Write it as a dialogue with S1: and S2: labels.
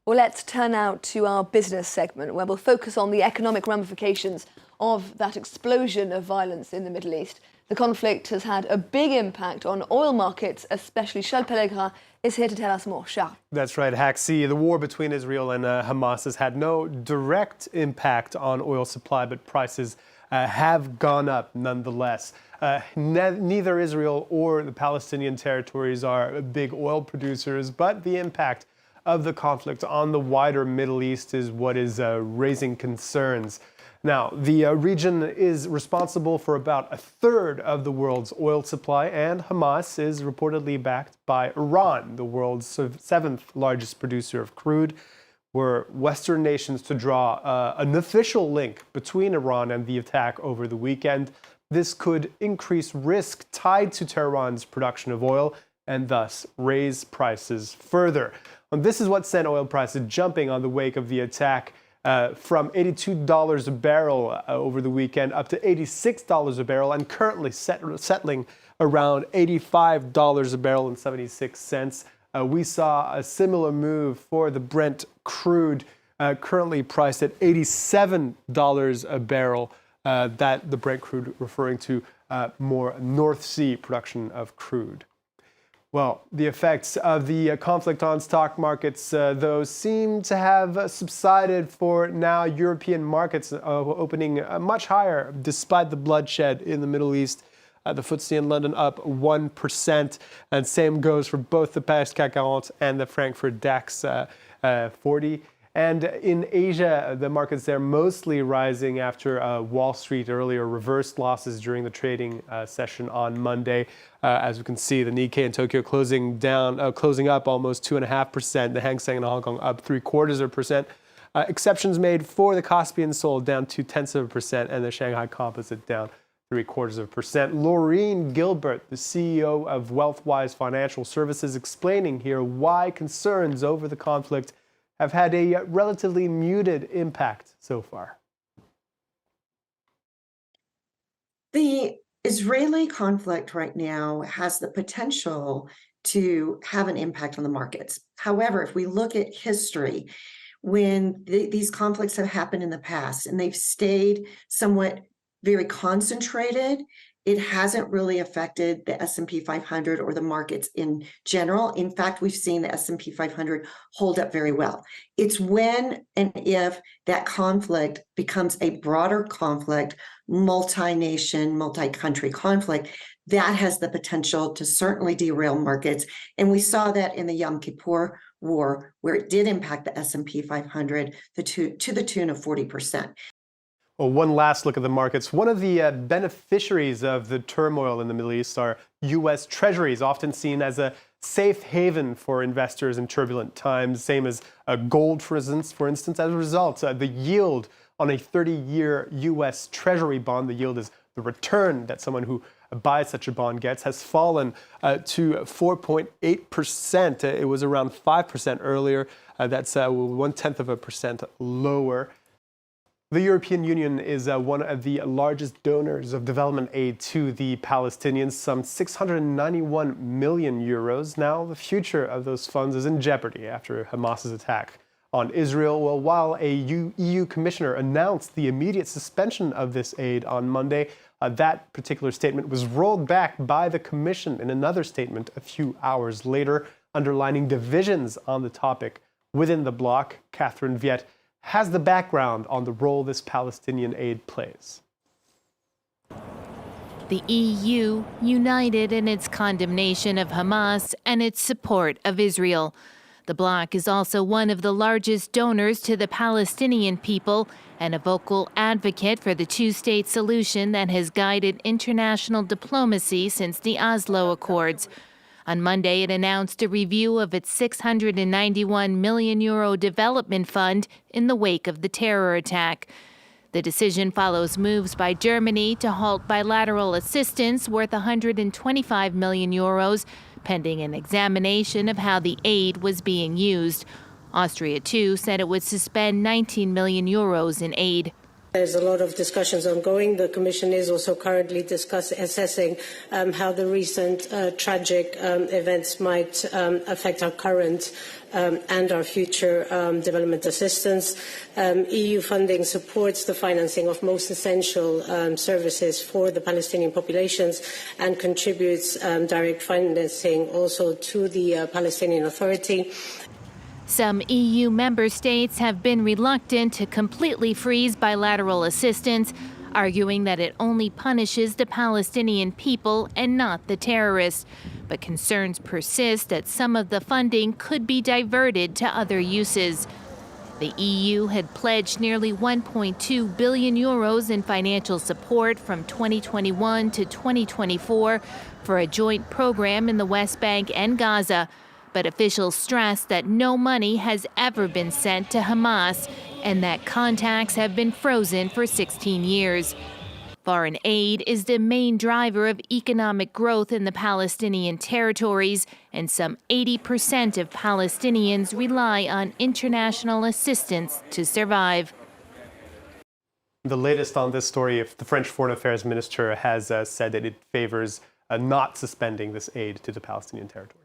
S1: Well, let's turn now to our business segment, where we'll focus on the economic ramifications of that explosion of violence in the Middle East. The conflict has had a big impact on oil markets, especially. Charles Pellegrin is here to tell us more. Charles.
S2: That's right, Haxi. The war between Israel and Hamas has had no direct impact on oil supply, but prices have gone up nonetheless. Neither Israel or the Palestinian Territories are big oil producers, but the impact of the conflict on the wider Middle East is what is raising concerns. Now, the region is responsible for about a third of the world's oil supply, and Hamas is reportedly backed by Iran, the world's seventh largest producer of crude. Were Western nations to draw an official link between Iran and the attack over the weekend, this could increase risk tied to Tehran's production of oil and thus raise prices further. And this is what sent oil prices jumping on the wake of the attack. From $82 a barrel over the weekend up to $86 a barrel, and currently settling around $85 a barrel and 76 cents. We saw a similar move for the Brent crude, currently priced at $87 a barrel. That the Brent crude referring to more North Sea production of crude. Well, the effects of the conflict on stock markets, though, seem to have subsided for now. European markets opening much higher despite the bloodshed in the Middle East. The FTSE in London up 1%, and same goes for both the Paris CAC 40 and the Frankfurt DAX 40. And in Asia, the markets there mostly rising after Wall Street earlier reversed losses during the trading session on Monday. As we can see, the Nikkei in Tokyo closing up almost 2.5%. The Hang Seng in Hong Kong up 0.75%. Exceptions made for the Kospi and Seoul down 0.2%, and the Shanghai Composite down 0.75%. Laureen Gilbert, the CEO of Wealthwise Financial Services, explaining here why concerns over the conflict have had a relatively muted impact so far.
S3: The Israeli conflict right now has the potential to have an impact on the markets. However, if we look at history, when these conflicts have happened in the past and they've stayed somewhat very concentrated, it hasn't really affected the S&P 500 or the markets in general. In fact, we've seen the S&P 500 hold up very well. It's when and if that conflict becomes a broader conflict, multi-nation, multi-country conflict, that has the potential to certainly derail markets. And we saw that in the Yom Kippur War, where it did impact the S&P 500 to the tune of 40%.
S2: Well, one last look at the markets. One of the beneficiaries of the turmoil in the Middle East are U.S. Treasuries, often seen as a safe haven for investors in turbulent times, same as gold, for instance. As a result, the yield on a 30-year U.S. Treasury bond, the yield is the return that someone who buys such a bond gets, has fallen to 4.8%. It was around 5% earlier. That's 0.1% lower. The European Union is one of the largest donors of development aid to the Palestinians, some 691 million euros. Now, the future of those funds is in jeopardy after Hamas's attack on Israel. Well, while a EU commissioner announced the immediate suspension of this aid on Monday, that particular statement was rolled back by the Commission in another statement a few hours later, underlining divisions on the topic within the bloc. Catherine Viette has the background on the role this Palestinian aid plays.
S4: The EU united in its condemnation of Hamas and its support of Israel. The bloc is also one of the largest donors to the Palestinian people and a vocal advocate for the two-state solution that has guided international diplomacy since the Oslo Accords. On Monday, it announced a review of its €691 million development fund in the wake of the terror attack. The decision follows moves by Germany to halt bilateral assistance worth €125 million, pending an examination of how the aid was being used. Austria, too, said it would suspend €19 million in aid.
S5: There's a lot of discussions ongoing. The Commission is also currently assessing how the recent tragic events might affect our current and our future development assistance. EU funding supports the financing of most essential services for the Palestinian populations and contributes direct financing also to the Palestinian Authority.
S4: Some EU member states have been reluctant to completely freeze bilateral assistance, arguing that it only punishes the Palestinian people and not the terrorists. But concerns persist that some of the funding could be diverted to other uses. The EU had pledged nearly 1.2 billion euros in financial support from 2021 to 2024 for a joint program in the West Bank and Gaza. But officials stress that no money has ever been sent to Hamas and that contacts have been frozen for 16 years. Foreign aid is the main driver of economic growth in the Palestinian Territories, and some 80% of Palestinians rely on international assistance to survive.
S2: The latest on this story, if the French Foreign Affairs Minister has said that it favors not suspending this aid to the Palestinian Territories.